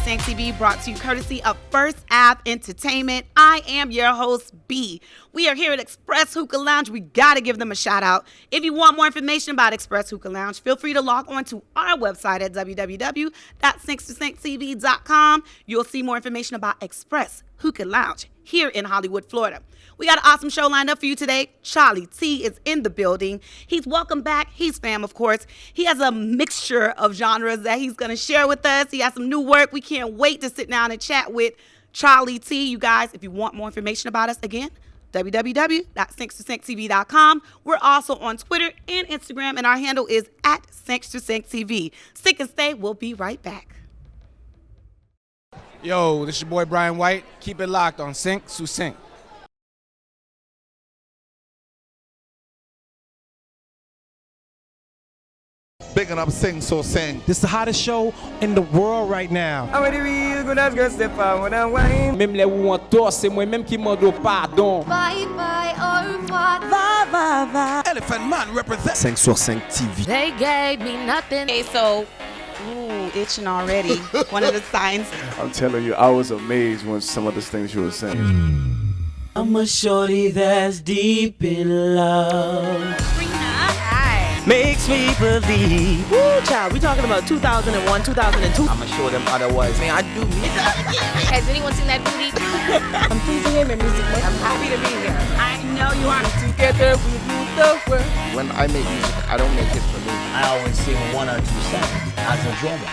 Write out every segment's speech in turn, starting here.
Sync TV, brought to you courtesy of First Ave Entertainment. I am your host, B. We are here at Express Hookah Lounge. We got to give them a shout out. If you want more information about Express Hookah Lounge, feel free to log on to our website at www.sync2sync.com. You'll see more information about Express Hookah Lounge here in Hollywood, Florida. We got an awesome show lined up for you today. Charlie T is in the building. He's welcome back. He's fam, of course. He has a mixture of genres that he's going to share with us. He has some new work. We can't wait to sit down and chat with Charlie T. You guys, if you want more information about us, again, www.sync2sync.tv.com. We're also on Twitter and Instagram, and our handle is at Sync2SyncTV. Stick and stay. We'll be right back. Yo, this is your boy Brian White. Keep it locked on Sync to Sync. Bigging up Sing So Sing. This is the hottest show in the world right now. Même les où on tord, c'est moi-même qui m'en dois pardon. Bye bye, au revoir. Va, va, va. Elephant Man represent 5 sur 5 TV. They gave me nothing. Okay, so, itching already. One of the signs. I'm telling you, I was amazed when some of the things you were saying. I'm a shorty that's deep in love. Makes me believe. Woo, child, we talking about 2001, 2002. I'ma show them otherwise. Man, I do me. Has anyone seen that booty? I'm pleased to hear my music. I'm happy to be here. I know you are. Together we rule the world. When I make music, I don't make it for me. I always sing 1 or 2 songs as a drummer.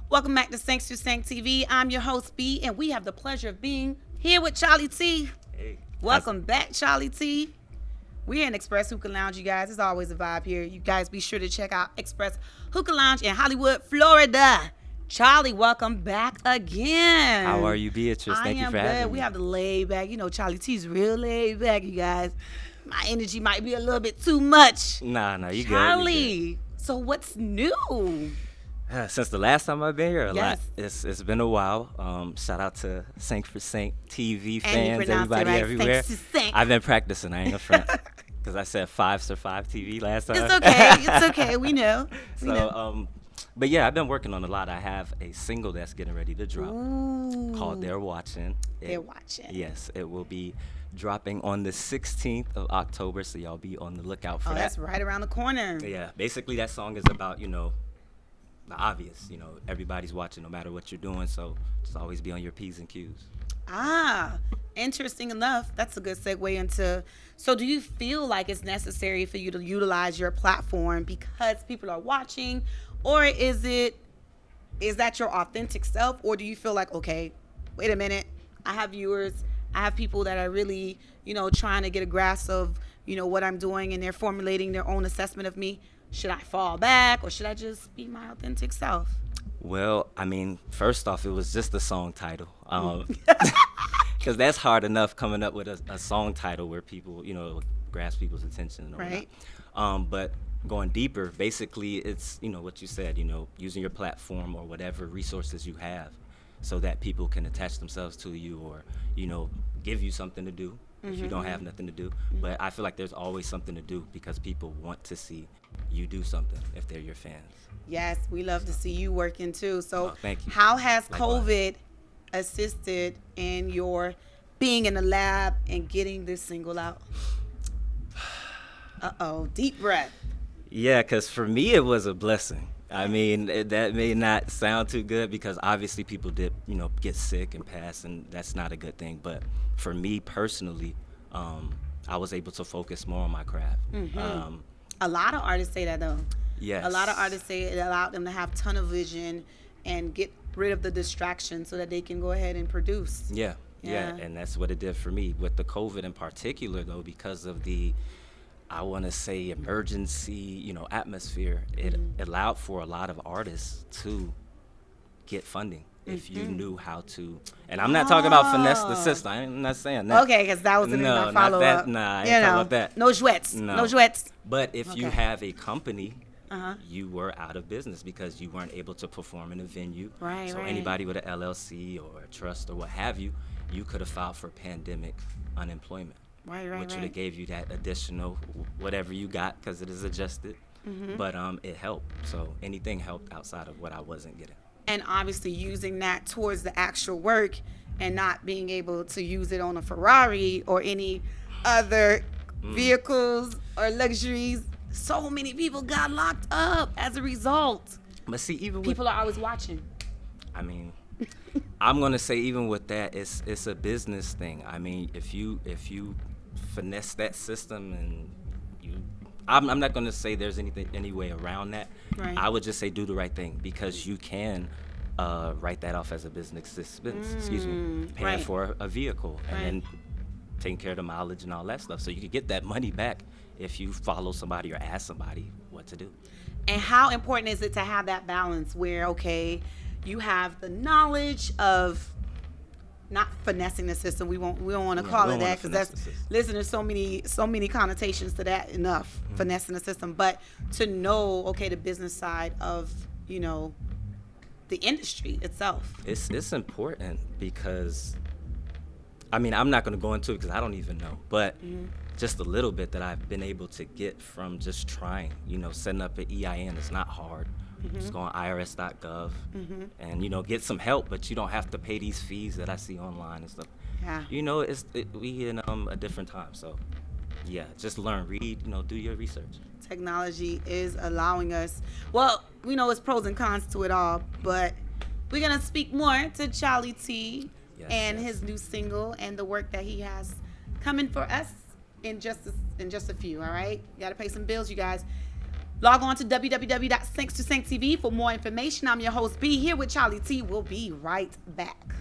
Welcome back to Sync to Sync TV. I'm your host, B, and we have the pleasure of being here with Charlie T. Hey. Welcome back, Charlie T. We're in Express Hookah Lounge, you guys. It's always a vibe here. You guys be sure to check out Express Hookah Lounge in Hollywood, Florida. Charlie, welcome back again. How are you, Beatrice? Thank you for having me. We have the laid back. You know, Charlie T's real laid back, you guys. My energy might be a little bit too much. Nah, you good. Charlie, so what's new? Since the last time I've been here, a Yes. lot. It's been a while. Shout out to Sync for Sync TV And you fans, pronounced it everybody right, everywhere. Sync to Sync. I've been practicing. I ain't gonna front because I said 5 to 5 TV last time. It's okay. It's okay. We know. We know. So, but yeah, I've been working on a lot. I have a single that's getting ready to drop called "They're Watching." They're Watching. Yes, it will be dropping on the 16th of October. So y'all be on the lookout for that. That's right around the corner. Yeah, basically that song is about, the obvious, everybody's watching no matter what you're doing, so just always be on your P's and Q's. Interesting enough, that's a good segue into, so do you feel like it's necessary for you to utilize your platform because people are watching, or is that your authentic self, or do you feel like, okay, wait a minute, I have viewers, I have people that are really, trying to get a grasp of, what I'm doing, and they're formulating their own assessment of me. Should I fall back, or should I just be my authentic self? Well, first off, it was just the song title. Because that's hard enough coming up with a song title where people, grasp people's attention. Right. But going deeper, basically, it's, what you said, using your platform or whatever resources you have so that people can attach themselves to you or, you know, give you something to do if you don't have nothing to do. But I feel like there's always something to do because people want to see you do something if they're your fans. Yes, we love to see you working too. So thank you. How has Likewise. COVID assisted in your being in the lab and getting this single out? Deep breath. Yeah, because for me, it was a blessing. I mean, that may not sound too good because obviously people did, you know, get sick and pass, and that's not a good thing. But for me personally, I was able to focus more on my craft. A lot of artists say that though. Yes. A lot of artists say it allowed them to have tunnel vision and get rid of the distraction so that they can go ahead and produce. Yeah, and that's what it did for me. With the COVID in particular, though, because of the, I want to say, emergency, you know, atmosphere, it allowed for a lot of artists to get funding if you knew how to. And I'm not talking about finesse the system. I'm not saying that. Okay, because that was in my not follow that. up. Nah, I ain't talking about that. No jouets. No jouets. But if you Okay. have a company, you were out of business because you weren't able to perform in a venue. Right, so right. anybody with an LLC or a trust or what have you, you could have filed for pandemic unemployment. Right, which would have gave you that additional whatever you got because it is adjusted. But it helped. So anything helped outside of what I wasn't getting. And obviously using that towards the actual work and not being able to use it on a Ferrari or any other vehicles or luxuries. So many people got locked up as a result. But see, even with, People are always watching. I mean, I'm gonna say even with that, it's a business thing. I mean, if you finesse that system and I'm not gonna say there's any way around that. Right. I would just say do the right thing because you can write that off as a business expense. Excuse me, paying for a vehicle and then taking care of the mileage and all that stuff. So you could get that money back if you follow somebody or ask somebody what to do. And how important is it to have that balance where, okay, you have the knowledge of not finessing the system. We don't want to call it that because that's, listen, there's so many connotations to that. Enough finessing the system, but to know, okay, the business side of, you know, the industry itself. It's important because, I mean, I'm not going to go into it because I don't even know, but just a little bit that I've been able to get from just trying, you know, setting up an EIN is not hard. Just go on irs.gov and, you know, get some help, but you don't have to pay these fees that I see online and stuff. Yeah. You know, we in a different time, so yeah, just learn, read, you know, do your research. Technology is allowing us, well, we know it's pros and cons to it all, but we're going to speak more to Charlie T and his new single and the work that he has coming for us in just a few, all right? You got to pay some bills, you guys. Log on to www.sync2sync.tv for more information. I'm your host, B, here with Charlie T. We'll be right back.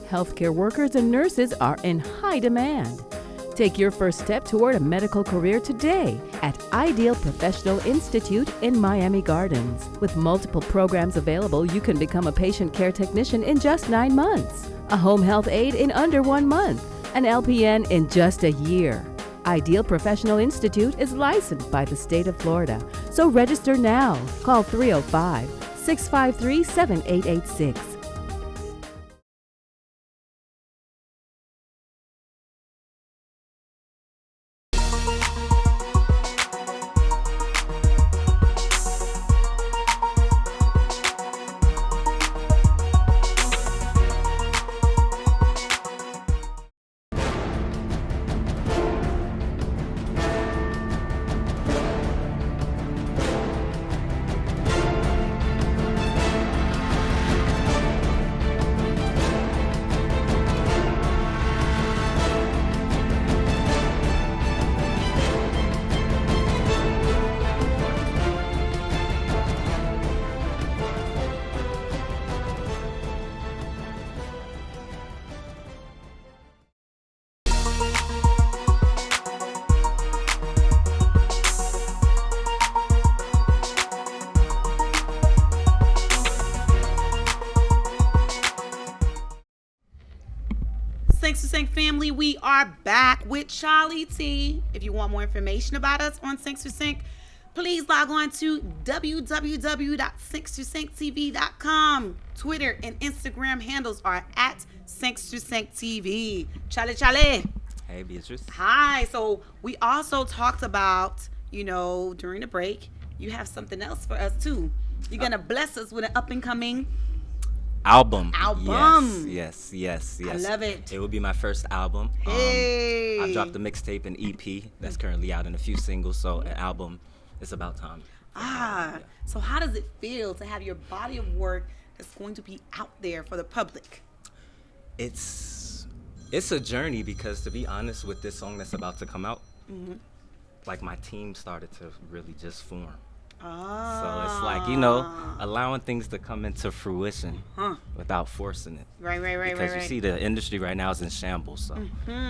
Healthcare workers and nurses are in high demand. Take your first step toward a medical career today at Ideal Professional Institute in Miami Gardens. With multiple programs available, you can become a patient care technician in just 9 months, a home health aide in under 1 month, an LPN in just a year. Ideal Professional Institute is licensed by the state of Florida, so register now. Call 305-653-7886. Sinks to Sink family, we are back with Charlie T. If you want more information about us on Sinks to Sink, please log on to www.sinks2sinktv.com. Twitter and Instagram handles are at Sinks to Sink TV. Charlie. Hey, Beatrice. Hi. So we also talked about, during the break, you have something else for us too. You're going to bless us with an up and coming album. Yes. I love it. It will be my first album. Hey. I dropped a mixtape and EP that's currently out in a few singles, so an album is about time. So how does it feel to have your body of work that's going to be out there for the public? It's a journey because, to be honest, with this song that's about to come out, like my team started to really just form. So it's like, allowing things to come into fruition without forcing it. Right. Because you see the industry right now is in shambles, so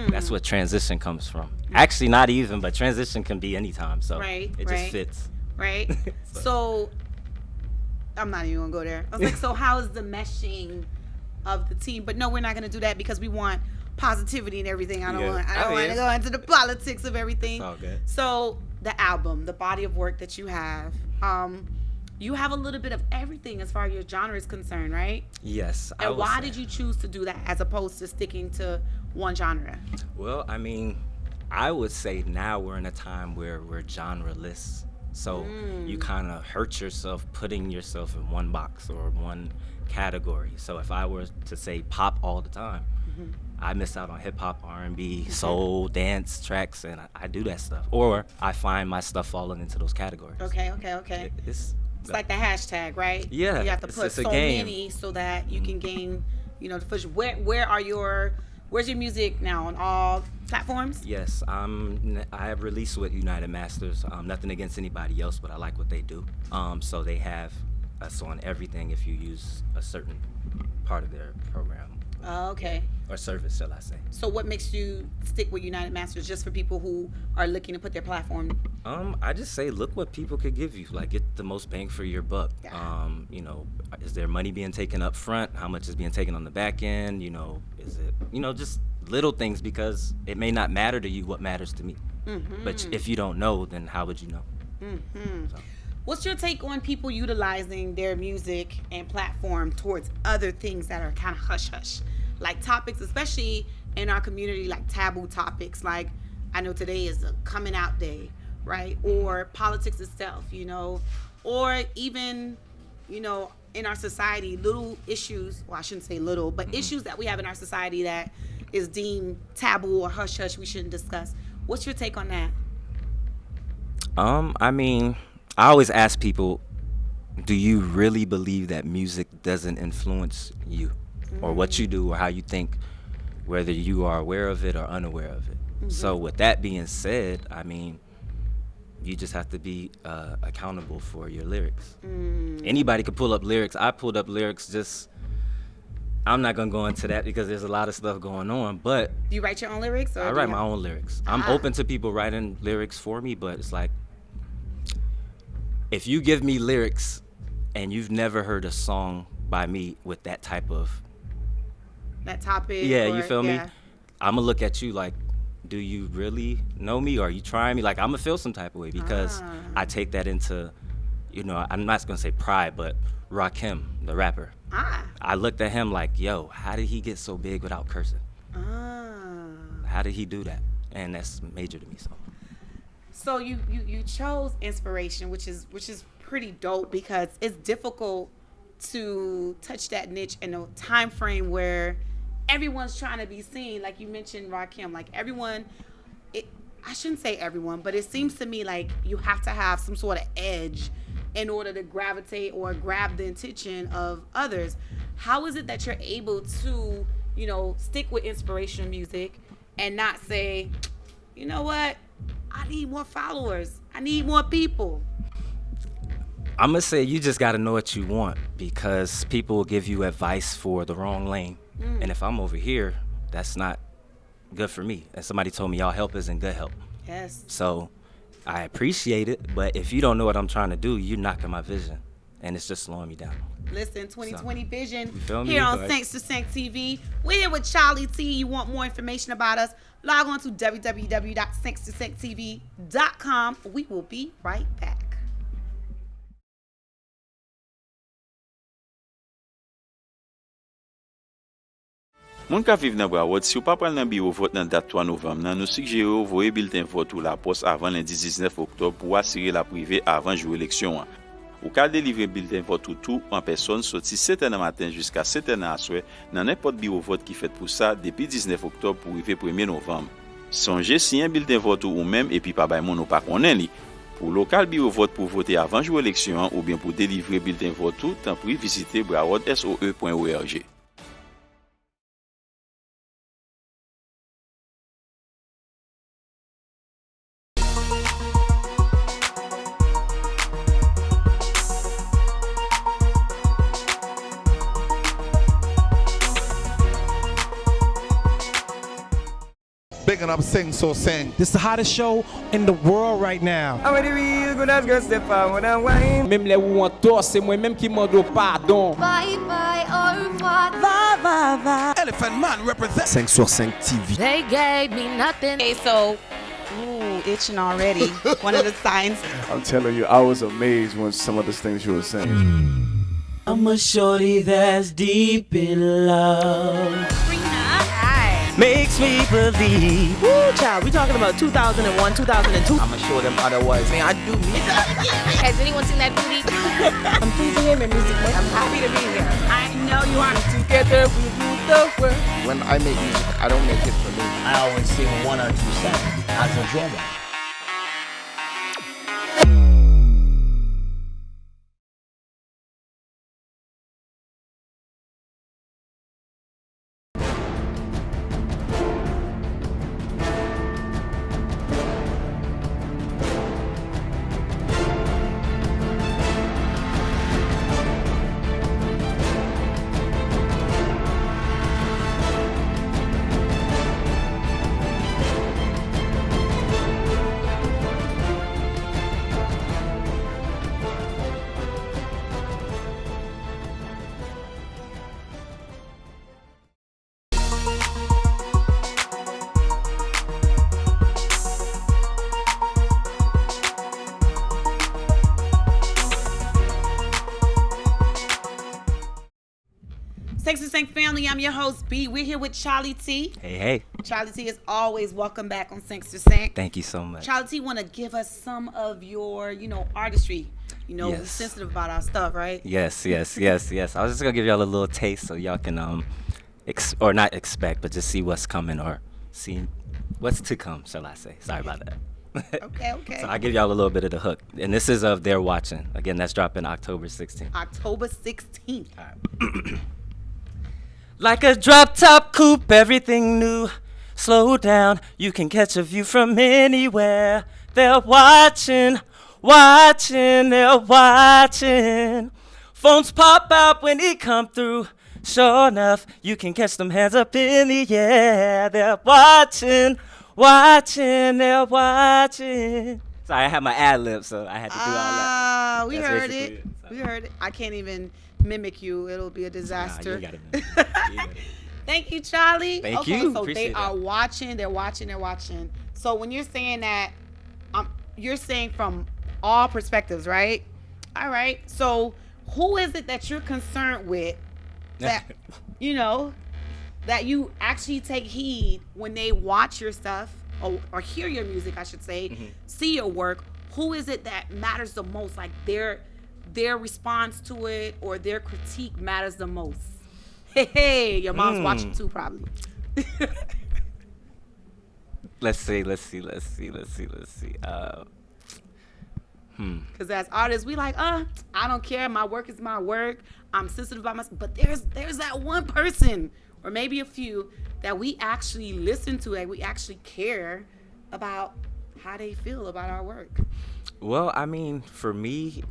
that's what transition comes from. Actually, not even, but transition can be anytime, so it just fits. Right. So I'm not even gonna go there. I was like, so how is the meshing of the team? But no, we're not gonna do that because we want positivity and everything. I don't want to go into the politics of everything. It's all good. So the album, the body of work that you have a little bit of everything as far as your genre is concerned, right? Yes. And why did you choose to do that as opposed to sticking to one genre? Well, I mean, I would say now we're in a time where we're genreless. So you kind of hurt yourself putting yourself in one box or one category. So if I were to say pop all the time, I miss out on hip hop, R&B, soul, dance tracks, and I do that stuff. Or I find my stuff falling into those categories. Okay. It's like the hashtag, right? Yeah. You have to put so many so that you can gain, the push. Where's your music now, on all platforms? Yes, I have released with United Masters. Nothing against anybody else, but I like what they do. So they have us on everything if you use a certain part of their program. Oh, okay. Or service, shall I say. So what makes you stick with United Masters, just for people who are looking to put their platform? I just say, look what people could give you. Like, get the most bang for your buck. Yeah. Is there money being taken up front? How much is being taken on the back end? Is it, just little things, because it may not matter to you what matters to me. But if you don't know, then how would you know? So. What's your take on people utilizing their music and platform towards other things that are kind of hush-hush? Like topics, especially in our community, like taboo topics. Like, I know today is a coming out day, right? Or politics itself, or even, in our society, little issues, well, I shouldn't say little, but issues that we have in our society that is deemed taboo or hush-hush, we shouldn't discuss. What's your take on that? I mean, I always ask people, do you really believe that music doesn't influence you or what you do or how you think, whether you are aware of it or unaware of it? So with that being said, I mean, you just have to be accountable for your lyrics. Anybody could pull up lyrics. I pulled up lyrics I'm not going to go into that because there's a lot of stuff going on, but... Do you write your own lyrics? Or I write my own lyrics. I'm open to people writing lyrics for me, but it's like, if you give me lyrics and you've never heard a song by me with that type of... that topic? You feel me? I'm going to look at you like, do you really know me, or are you trying me? Like, I'm going to feel some type of way because I take that into, I'm not going to say pride, but Rakim, the rapper. I looked at him like, yo, how did he get so big without cursing? How did he do that? And that's major to me. So you chose inspiration, which is pretty dope, because it's difficult to touch that niche in a time frame where everyone's trying to be seen. Like you mentioned Rakim, like everyone, I shouldn't say everyone, but it seems to me like you have to have some sort of edge in order to gravitate or grab the attention of others. How is it that you're able to, stick with inspirational music and not say, you know what, I need more followers, I need more people? I'm going to say you just got to know what you want, because people will give you advice for the wrong lane. And if I'm over here, that's not good for me. And somebody told me y'all help isn't good help. Yes. So I appreciate it, but if you don't know what I'm trying to do, you're knocking my vision. and it's just slowing me down. Listen, 2020 Vision feel me? here on Like- Saints to Saints TV. We're here with Charlie T. You want more information about us? Log on to www.saints2saints.tv.com. We will be right back. Moun ka vive nan Broward, si ou pa pral nan biro vote nan date 3 novembre nan, nou suggere ou voye bulletin vote ou la poste avant lundi 19 octobre pour assurer la privée avant jour élection. Ou ka délivrer bulletin vote ou tout en personne sorti 7h du matin jusqu'à 7h à soir dans n'importe bureau vote qui fait pour ça depuis 19 octobre pour arriver 1er novembre. Songez si un bulletin vote ou même et puis pas bay moun ou pas konnen li. Pour local bureau vote pour voter avant jour élection ou bien pour délivrer bulletin vote tout, tant pis visiter browardsoe.org. Bigging up Sing So Sing. This is the hottest show in the world right now. Même les où on tort, c'est moi-même qui demande pardon. Bye bye, au revoir. Va, va, va. Elephant Man represent. 5 sur 5 TV. They gave me nothing. Okay, so, ooh, itching already. One of the signs. I'm telling you, I was amazed when some of the things you were saying. I'm a shorty that's deep in love. Makes me believe. Woo, child. We talking about 2001, 2002. I'ma show them otherwise. Man, I do me. Has anyone seen that booty? I'm pleasing him in music. I'm happy to be here. I know you are. Together we rule the world. When I make music, I don't make it for me. I always sing 1 or 2 songs as a drummer. Saints to Saints family, I'm your host, B. We're here with Charlie T. Hey. Charlie T is always welcome back on Saints to Saints. Thank you so much. Charlie T, want to give us some of your, artistry. We're Yes. sensitive about our stuff, right? Yes. I was just gonna give y'all a little taste so y'all can or not expect, but just see what's coming or see what's to come, shall I say? Sorry about that. Okay. So I'll give y'all a little bit of the hook, and this is of They're Watching. Again, that's dropping October 16th. October 16th. All right. Like a drop-top coupe, everything new. Slow down, you can catch a view from anywhere. They're watching, they're watching. Phones pop out when he come through. Sure enough, you can catch them hands up in the air. They're watching, they're watching. Sorry, I had my ad-lib, so I had to do all that. We That's heard basically it. So. We heard it. I can't even mimic you. It'll be a disaster. You got it, man. You got it. Thank you, Charlie. Thank okay, you. So Appreciate they are watching. They're watching. So when you're saying that, you're saying from all perspectives, right? All right. So who is it that you're concerned with that, that you actually take heed when they watch your stuff or hear your music, I should say, see your work? Who is it that matters the most? Like their response to it or their critique matters the most? Hey, your mom's watching too, probably. Let's see. Because as artists, we like, I don't care. My work is my work. I'm sensitive about myself. But there's that one person, or maybe a few, that we actually listen to, that we actually care about how they feel about our work. Well, I mean, for me,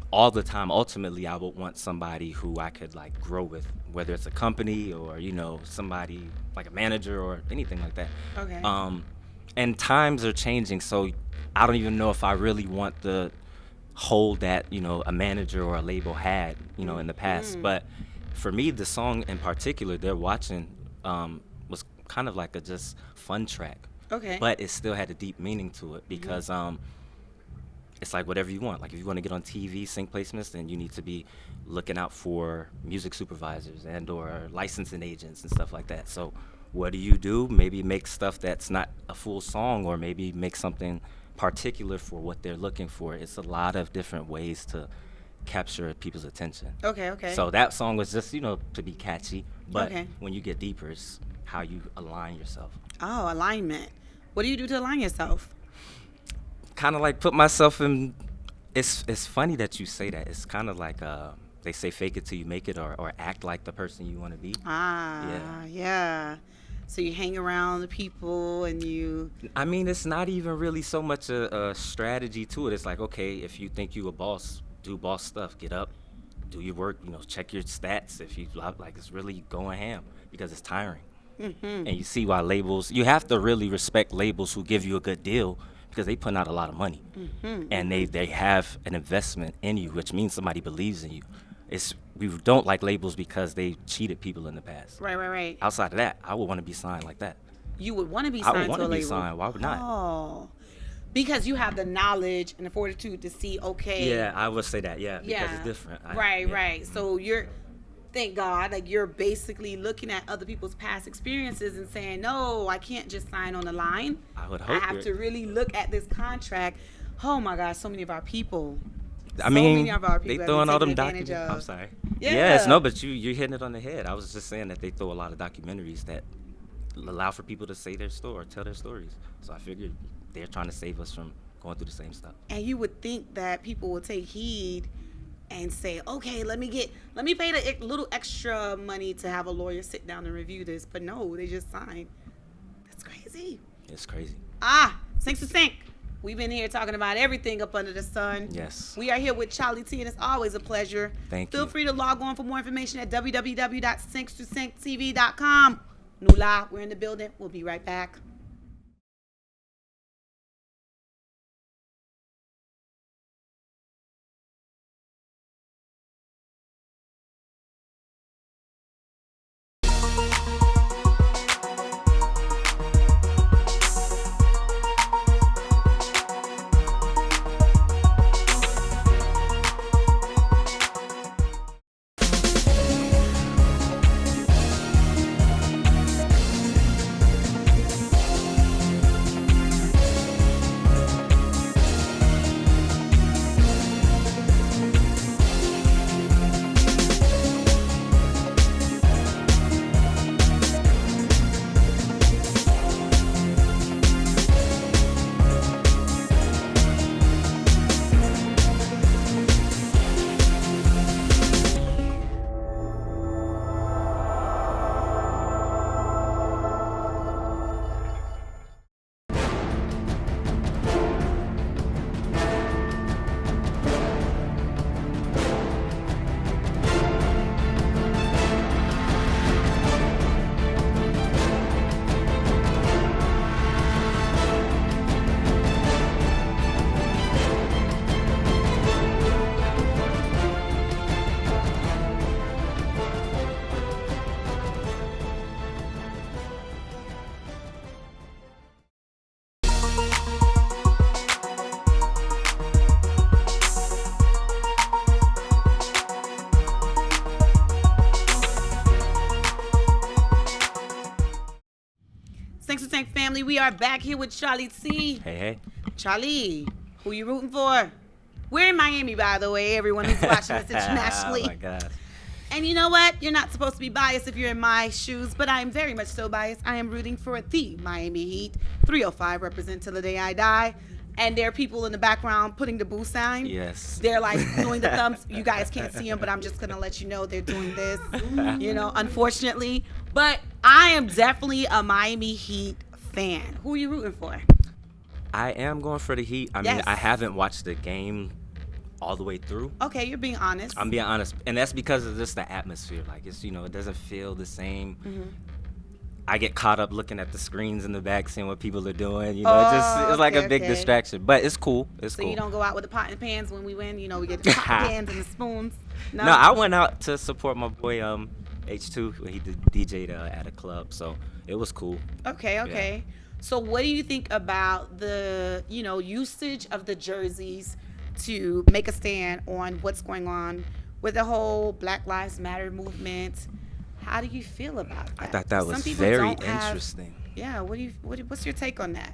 all the time, ultimately, I would want somebody who I could like grow with, whether it's a company or, somebody like a manager or anything like that. Okay. And times are changing, so I don't even know if I really want the hold that, you know, a manager or a label had, you know, in the past. But for me, the song in particular, They're Watching, was kind of like a just fun track. Okay. But it still had a deep meaning to it because it's like whatever you want. Like if you want to get on TV, sync placements, then you need to be looking out for music supervisors and or licensing agents and stuff like that. So what do? Maybe make stuff that's not a full song, or maybe make something particular for what they're looking for. It's a lot of different ways to capture people's attention. Okay. So that song was just, you know, to be catchy, but Okay. when you get deeper, it's how you align yourself. Oh, alignment. What do you do to align yourself? Kind of like put myself in. It's funny that you say that. It's kind of like they say fake it till you make it, or act like the person you want to be. Yeah. So you hang around the people and you... I mean, it's not even really so much a strategy to it. It's like, okay, if you think you a boss, do boss stuff. Get up, do your work, you know, check your stats. If you like, it's really going ham because it's tiring. And you see why labels, you have to really respect labels who give you a good deal because they put out a lot of money. And they have an investment in you, which means somebody believes in you. We don't like labels because they cheated people in the past. Right. Outside of that, I would want to be signed like that. You would want to be signed to a label? I would want to be signed. Why would not? Oh. Because you have the knowledge and the fortitude to see, okay. Yeah, I would say that, because it's different. Right. So thank God, like you're basically looking at other people's past experiences and saying, no, I can't just sign on the line. I would hope. I have to really look at this contract. Oh my gosh, so many of our people. I mean, they throwing all them documentaries. I'm sorry. Yeah. Yes, no, but you're hitting it on the head. I was just saying that they throw a lot of documentaries that allow for people to say their story or tell their stories. So I figured they're trying to save us from going through the same stuff. And you would think that people would take heed and say, okay, let me pay the little extra money to have a lawyer sit down and review this. But no, they just sign. That's crazy. It's crazy. Sync to Sync. We've been here talking about everything up under the sun. Yes. We are here with Charlie T, and it's always a pleasure. Thank you. Feel free to log on for more information at www.sync2sync.tv.com. Nula, we're in the building. We'll be right back. Family, we are back here with Charlie T. Hey. Charlie, who you rooting for? We're in Miami, by the way, everyone who's watching us internationally. Oh, my God. And you know what? You're not supposed to be biased if you're in my shoes, but I am very much so biased. I am rooting for the Miami Heat. 305 represent till the day I die. And there are people in the background putting the boo sign. Yes. They're like doing the thumbs. You guys can't see them, but I'm just going to let you know they're doing this, unfortunately. But I am definitely a Miami Heat fan. Who are you rooting for? I am going for the Heat. I mean, I haven't watched the game all the way through. Okay, you're being honest. I'm being honest. And that's because of just the atmosphere. Like, it's, it doesn't feel the same. I get caught up looking at the screens in the back, seeing what people are doing. You know, it's like a big distraction. But it's cool. It's cool. So you don't go out with the pot and pans when we win. You know, we get the pot and pans and the spoons. No, I went out to support my boy H2. He DJ'd at a club, so it was cool. Okay. Yeah. So what do you think about the usage of the jerseys to make a stand on what's going on with the whole Black Lives Matter movement? How do you feel about that? I thought that was very interesting. Yeah, what's your take on that?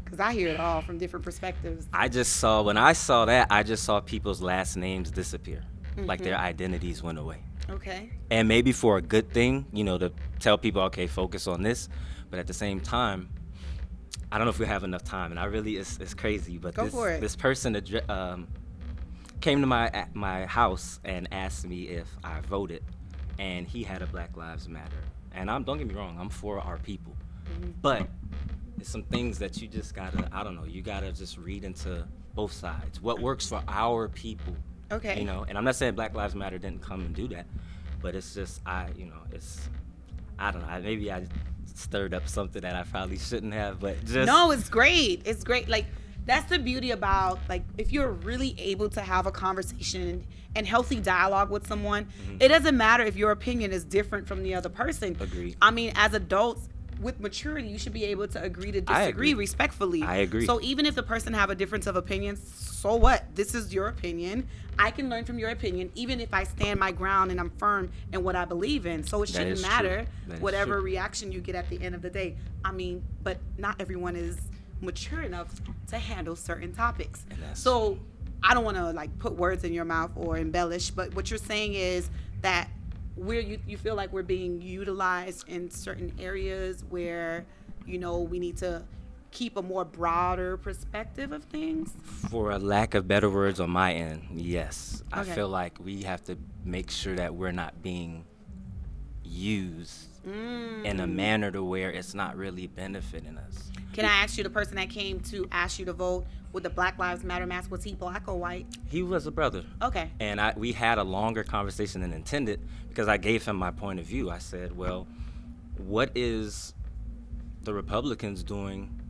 Because I hear it all from different perspectives. When I saw that, I just saw people's last names disappear. Like their identities went away. Okay. And maybe for a good thing, to tell people, okay, focus on this. But at the same time, I don't know if we have enough time. And it's crazy. But this person came to my house and asked me if I voted. And he had a Black Lives Matter. And don't get me wrong, I'm for our people. But it's some things that you just gotta, you gotta just read into both sides. What works for our people. Okay. And I'm not saying Black Lives Matter didn't come and do that, but it's just, I don't know, maybe I stirred up something that I probably shouldn't have, but just. No, it's great. It's great. Like, that's the beauty about, like, if you're really able to have a conversation and healthy dialogue with someone, it doesn't matter if your opinion is different from the other person. Agreed. I mean, as adults, with maturity, you should be able to agree to disagree respectfully. I agree. So even if the person have a difference of opinions, so what? This is your opinion. I can learn from your opinion, even if I stand my ground and I'm firm in what I believe in. So it shouldn't matter whatever reaction you get at the end of the day. I mean, but not everyone is mature enough to handle certain topics. So I don't want to like put words in your mouth or embellish, but what you're saying is that you feel like we're being utilized in certain areas where we need to keep a more broader perspective of things. For a lack of better words on my end, yes. Okay. I feel like we have to make sure that we're not being used in a manner to where it's not really benefiting us. Can I ask you, the person that came to ask you to vote with the Black Lives Matter mask, was he black or white? He was a brother. Okay. And we had a longer conversation than intended because I gave him my point of view. I said, well, what is the Republicans doing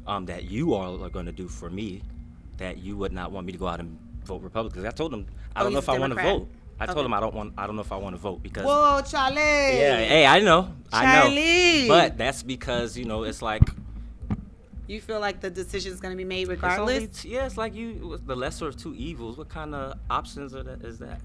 that you all are going to do for me that you would not want me to go out and vote Republicans? I told him, I don't know if I want to vote. I told him I don't know if I want to vote because. Whoa, Charlie. Yeah, hey, I know. But that's because it's like. You feel like the decision is going to be made regardless. It's like the lesser of two evils. What kind of options is that?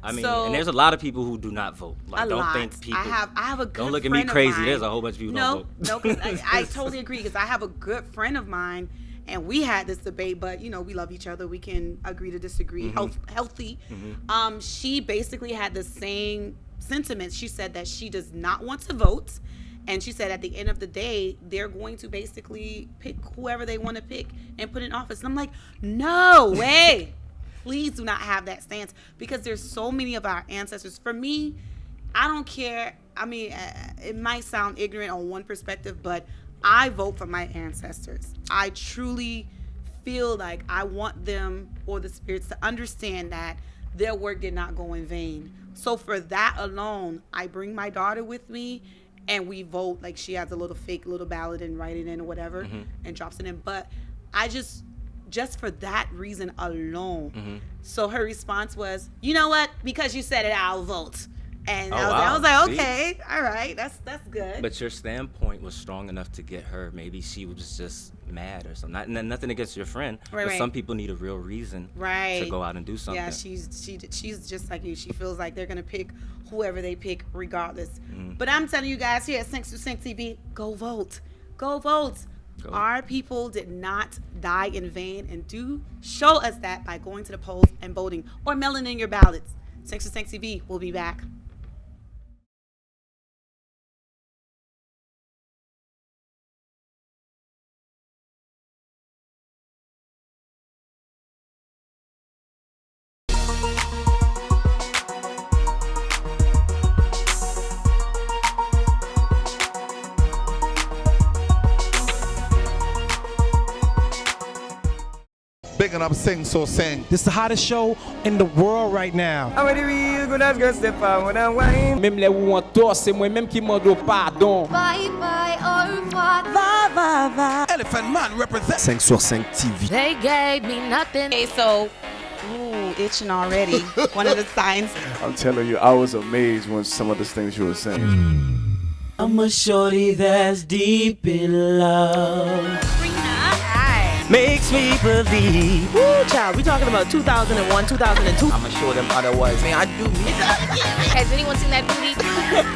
I mean, and there's a lot of people who do not vote. Like, think people. I have a good. Don't look at me crazy. There's a whole bunch of people who don't vote. No, because I totally agree. Because I have a good friend of mine. And we had this debate, but we love each other. We can agree to disagree. Healthy. She basically had the same sentiments. She said that she does not want to vote, and she said at the end of the day, they're going to basically pick whoever they want to pick and put in office. And I'm like, no way. Please do not have that stance, because there's so many of our ancestors. For me, I don't care. I mean, it might sound ignorant on one perspective, but I vote for my ancestors. I truly feel like I want them, or the spirits, to understand that their work did not go in vain. So for that alone, I bring my daughter with me and we vote. Like, she has a little fake little ballot and write it in or whatever and drops it in. But I just for that reason alone. So her response was, you know what? Because you said it, I'll vote. And I was like, okay, all right, that's good. But your standpoint was strong enough to get her. Maybe she was just mad or something. Nothing against your friend, but some people need a real reason to go out and do something. Yeah, she's just like you. She feels like they're gonna pick whoever they pick regardless. But I'm telling you guys here at Sync to Sync TV, go vote. Go vote. Our people did not die in vain, and do show us that by going to the polls and voting or mailing in your ballots. Sync to Sync TV, we'll be back. Bigging up Sing So Sing. This is the hottest show in the world right now. Même les où on tort, c'est moi-même qui demande pardon. Bye bye, au revoir. Va, va, va. Elephant Man represent. 5 sur 5 TV. They gave me nothing. Okay, so, ooh, itching already. One of the signs. I'm telling you, I was amazed when some of the things you were saying. I'm a shorty that's deep in love. Makes me believe. Woo, child, we talking about 2001, 2002. I'ma show them otherwise. Man, I do me. Has anyone seen that booty?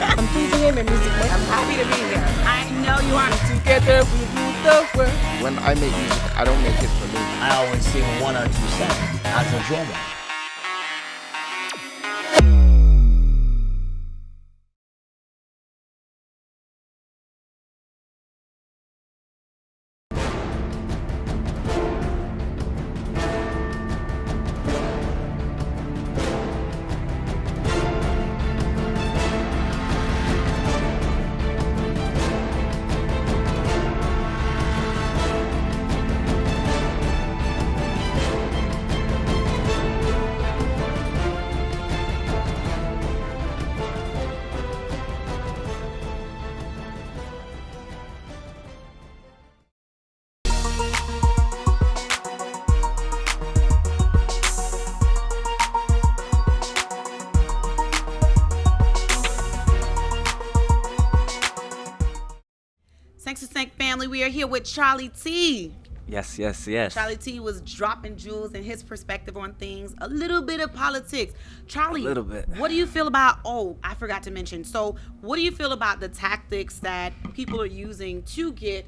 I'm pleasing him in music. I'm happy to be here. I know you are. Together we rule the world. When I make music, I don't make it for me. I always sing 1 or 2 songs as a drummer. Thanks to Sank family. We are here with Charlie T. Yes, yes, yes. Charlie T was dropping jewels and his perspective on things, a little bit of politics. Charlie, A little bit. What do you feel about, I forgot to mention. So what do you feel about the tactics that people are using to get,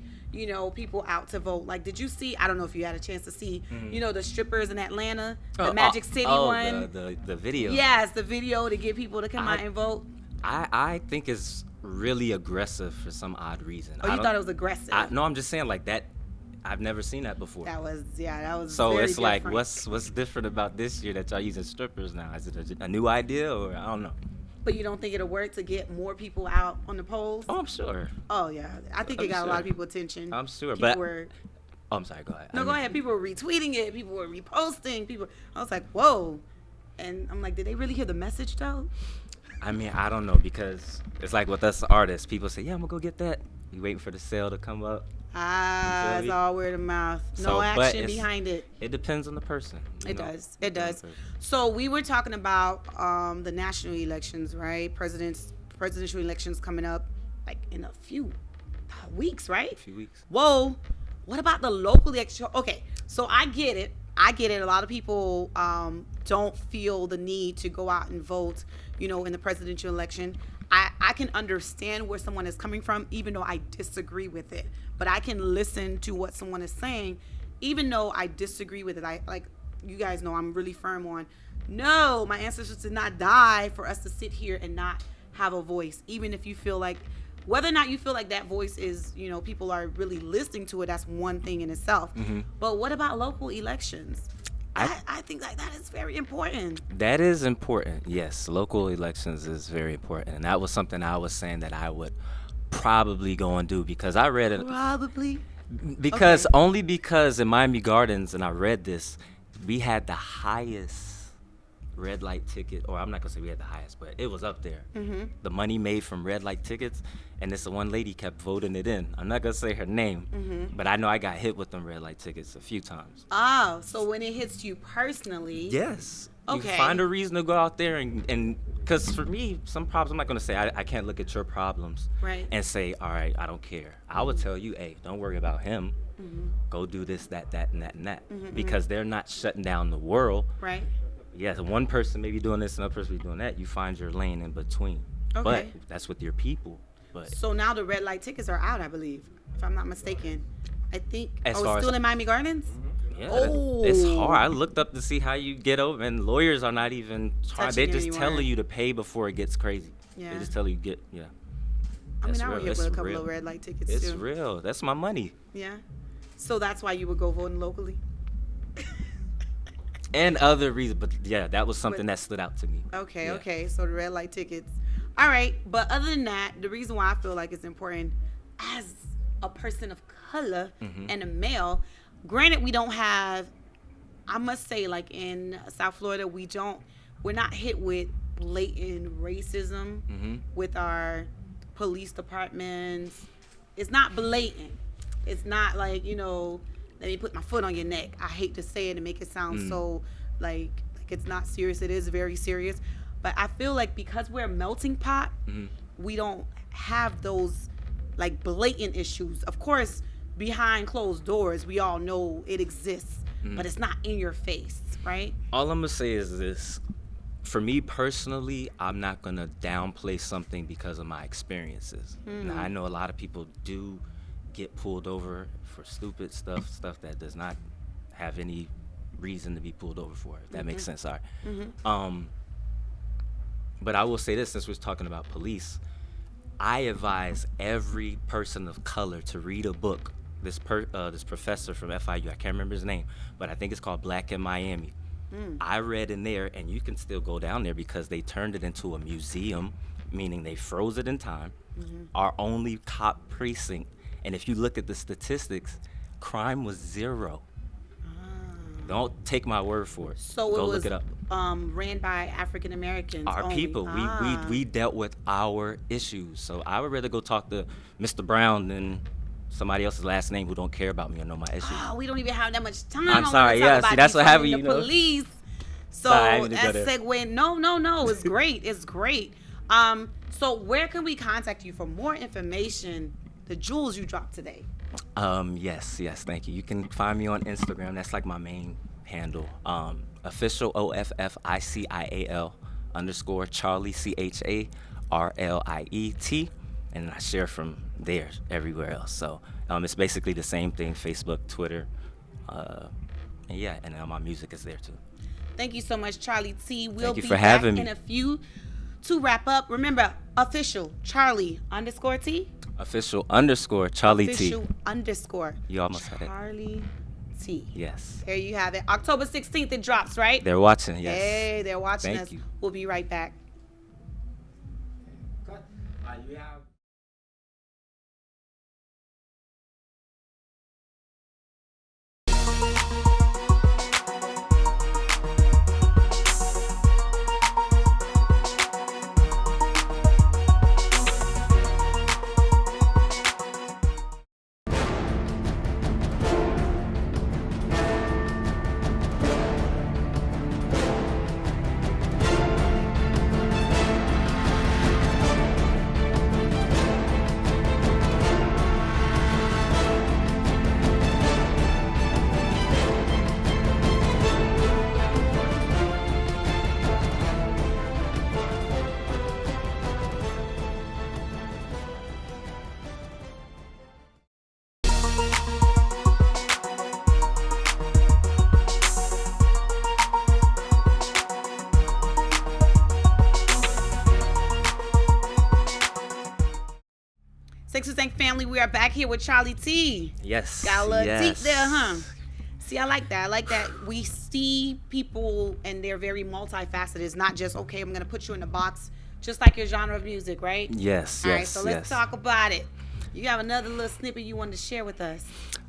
people out to vote? Like, did you see, I don't know if you had a chance to see, the strippers in Atlanta, the Magic City one. The video. Yes, the video to get people to come out and vote. I think it's really aggressive for some odd reason. Oh, you thought it was aggressive? No, I'm just saying like that. I've never seen that before. That was So very it's different. like, what's different about this year that y'all using strippers now? Is it a new idea or I don't know? But you don't think it'll work to get more people out on the polls? Oh, I'm sure. Oh yeah, I think it got a lot of people attention. I'm sure, People but I'm sorry. Go ahead. No, go ahead. People were retweeting it. People were reposting. I was like, whoa, and I'm like, did they really hear the message though? I mean, I don't know because it's like with us artists, people say, yeah, I'm gonna go get that. You waiting for the sale to come up. It's all word of mouth. No action behind it. It depends on the person. It does. So we were talking about the national elections, right? Presidential elections coming up like in a few weeks, right? A few weeks. Whoa. What about the local election? Okay, so I get it. A lot of people don't feel the need to go out and vote, in the presidential election. I can understand where someone is coming from, even though I disagree with it. But I can listen to what someone is saying, even though I disagree with it. You guys know I'm really firm on, no, my ancestors did not die for us to sit here and not have a voice. Even if you feel like, whether or not you feel like that voice is, people are really listening to it, that's one thing in itself. Mm-hmm. But what about local elections? I think that is very important. That is important, yes. Local elections is very important. And that was something I was saying that I would probably go and do because I read it. Probably? Only because in Miami Gardens, and I read this, we had the highest red light ticket, or I'm not gonna say we had the highest, but it was up there. Mm-hmm. The money made from red light tickets, and this one lady kept voting it in. I'm not gonna say her name, but I know I got hit with them red light tickets a few times. Oh, so when it hits you personally. Yes. Okay. You find a reason to go out there and because for me, some problems, I'm not gonna say I can't look at your problems and say, all right, I don't care. I would tell you, hey, don't worry about him. Mm-hmm. Go do this, that, and that. Mm-hmm. Because they're not shutting down the world. Right. Yes, one person may be doing this, another person may be doing that. You find your lane in between. Okay. But that's with your people. But so now the red light tickets are out, I believe, if I'm not mistaken. I think. It's still in Miami Gardens? Mm-hmm. Yeah, it's hard. I looked up to see how you get over, and lawyers are not even trying. They just telling you to pay before it gets crazy. Yeah. They just tell you I mean, I would hit with a couple of red light tickets too. It's real. That's my money. Yeah. So that's why you would go voting locally? And other reasons, but yeah, that was something that stood out to me. Okay, so the red light tickets. All right, but other than that, the reason why I feel like it's important as a person of color and a male, granted we don't have I must say, like in South Florida, we're not hit with blatant racism with our police departments. It's not blatant. It's not like, let me put my foot on your neck. I hate to say it and make it sound so like it's not serious. It is very serious. But I feel like because we're a melting pot, we don't have those like blatant issues. Of course, behind closed doors, we all know it exists, but it's not in your face, right? All I'm gonna say is this. For me personally, I'm not gonna downplay something because of my experiences. Now, I know a lot of people do get pulled over for stupid stuff that does not have any reason to be pulled over for, if that makes sense. Sorry. But I will say this, since we're talking about police, I advise every person of color to read a book. This professor from FIU, I can't remember his name, but I think it's called Black in Miami. I read in there, and you can still go down there because they turned it into a museum, meaning they froze it in time, our only cop precinct. And if you look at the statistics, crime was 0. Don't take my word for it. So go it was look it up. Ran by African Americans. Our only. people. We dealt with our issues. So I would rather go talk to Mr. Brown than somebody else's last name who don't care about me or know my issues. Oh, we don't even have that much time. I'm sorry. Yeah, see, that's what happened. The police. So sorry, that segue. No. It's great. It's great. So where can we contact you for more information? The jewels you dropped today. Yes, thank you. You can find me on Instagram. That's like my main handle. Official OFFICIAL _ Charlie CHARLIET, and I share from there everywhere else. So it's basically the same thing: Facebook, Twitter, and my music is there too. Thank you so much, Charlie T. We'll Thank you be for back having me. in a few to wrap up. Remember, official Charlie _ T. Official _ Charlie T. Official _ You almost had it. Charlie T. Yes. There you have it. October 16th it drops, right? They're watching, yes. Hey, they're watching Thank us. you. We'll be right back. Six Tank family, we are back here with Charlie T. Yes. Got a little yes. teeth there, huh? See, I like that. I like that we see people and they're very multifaceted. It's not just, okay, I'm going to put you in a box, just like your genre of music, right? Yes, All yes, right, so let's talk about it. You have another little snippet you wanted to share with us.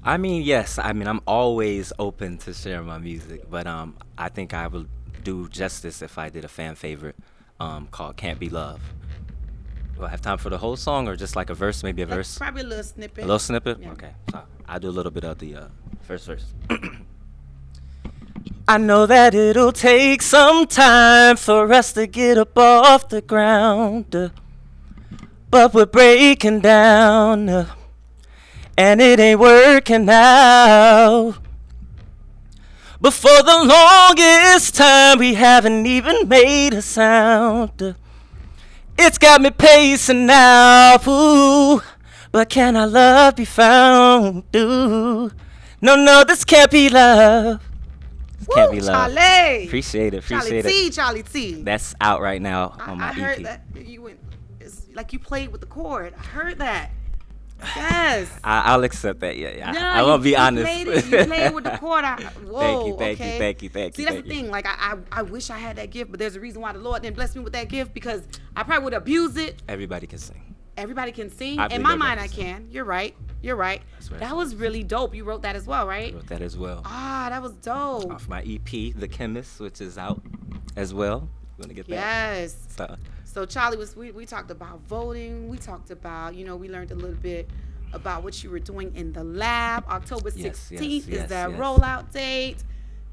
Yes. I'm always open to share my music, but I think I would do justice if I did a fan favorite called Can't Be Love. Do I have time for the whole song or just like a verse, maybe a verse? Probably a little snippet. A little snippet? Yeah. Okay. So I'll do a little bit of the first verse. I know that it'll take some time for us to get up off the ground, but we're breaking down, and it ain't working out. But for the longest time, we haven't even made a sound. It's got me pacing now, ooh, but can our love be found? Ooh, no, this can't be love. This can't be love. Charlie. Appreciate it. Charlie T. That's out right now on my I heard EP. that you went. It's like you played with the chord. I heard that. Yes. I'll accept that. Yeah. No, I won't be honest. You played with the chord. Whoa. Thank you. See, that's the thing. Like I wish I had that gift, but there's a reason why the Lord didn't bless me with that gift, because I probably would abuse it. Everybody can sing. Everybody can sing. I In believe my everybody mind, I can. You're right. You're right. where That was really dope. You wrote that as well, right? I wrote that as well. Ah, that was dope. Off my EP, The Chemist, which is out as well. You want to get that? Yes. So Charlie, we talked about voting. We talked about, we learned a little bit about what you were doing in the lab. October 16th is that rollout date.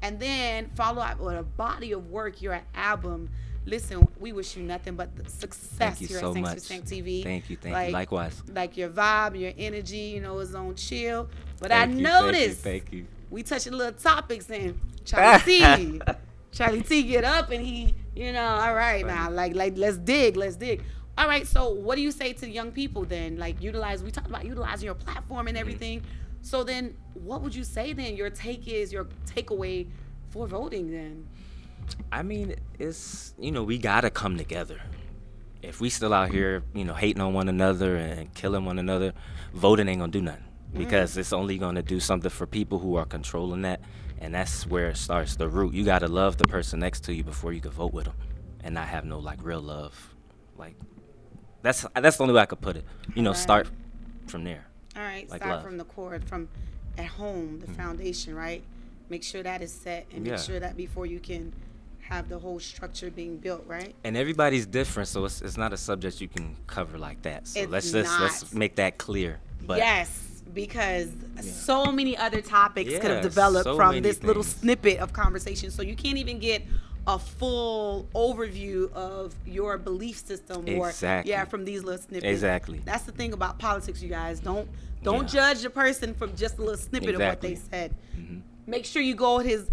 And then follow up with a body of work, your album. Listen, we wish you nothing but success here at Thanks to TV. Thank you. Likewise. Like your vibe, your energy, is on chill. But I noticed thank you. We touching little topics and Charlie T get up and he, all right now, like let's dig. All right, so what do you say to young people then? Like we talked about utilizing your platform and everything. So then what would you say then your takeaway for voting then? I mean, it's, we gotta come together. If we still out here, hating on one another and killing one another, voting ain't gonna do nothing. Because it's only gonna do something for people who are controlling that. And that's where it starts, the root. You gotta love the person next to you before you can vote with them and not have no real love. That's the only way I could put it. Start from there. All right, start love. From the core, from at home, the foundation, right? Make sure that is set and make sure that before you can have the whole structure being built, right? And everybody's different, so it's not a subject you can cover like that. So let's make that clear. But yes, because so many other topics could have developed from this little snippet of conversation. So you can't even get a full overview of your belief system from these little snippets. Exactly. That's the thing about politics, you guys. Don't judge the person from just a little snippet of what they said. Make sure you go with his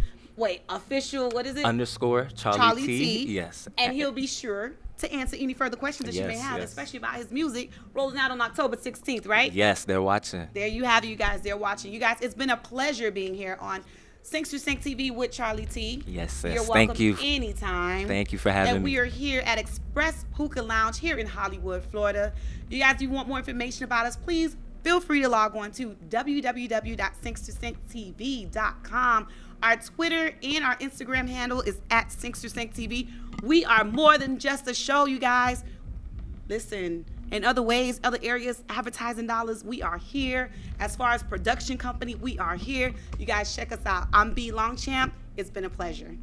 official, what is it? _ Charlie T. Yes. And he'll be sure to answer any further questions that you may have, especially about his music rolling out on October 16th, right? Yes, they're watching. There you have it, you guys. They're watching. You guys, it's been a pleasure being here on Sync to Sync TV with Charlie T. Yes, You're welcome thank you. Anytime. Thank you for having me. And we are here at Express Hookah Lounge here in Hollywood, Florida. You guys, if you want more information about us, please feel free to log on to www.sync2sync.tv.com. Our Twitter and our Instagram handle is at Sync2SyncTV. We are more than just a show, you guys. Listen, in other ways, other areas, advertising dollars, we are here. As far as production company, we are here. You guys check us out. I'm B. LONGCHAMP. It's been a pleasure.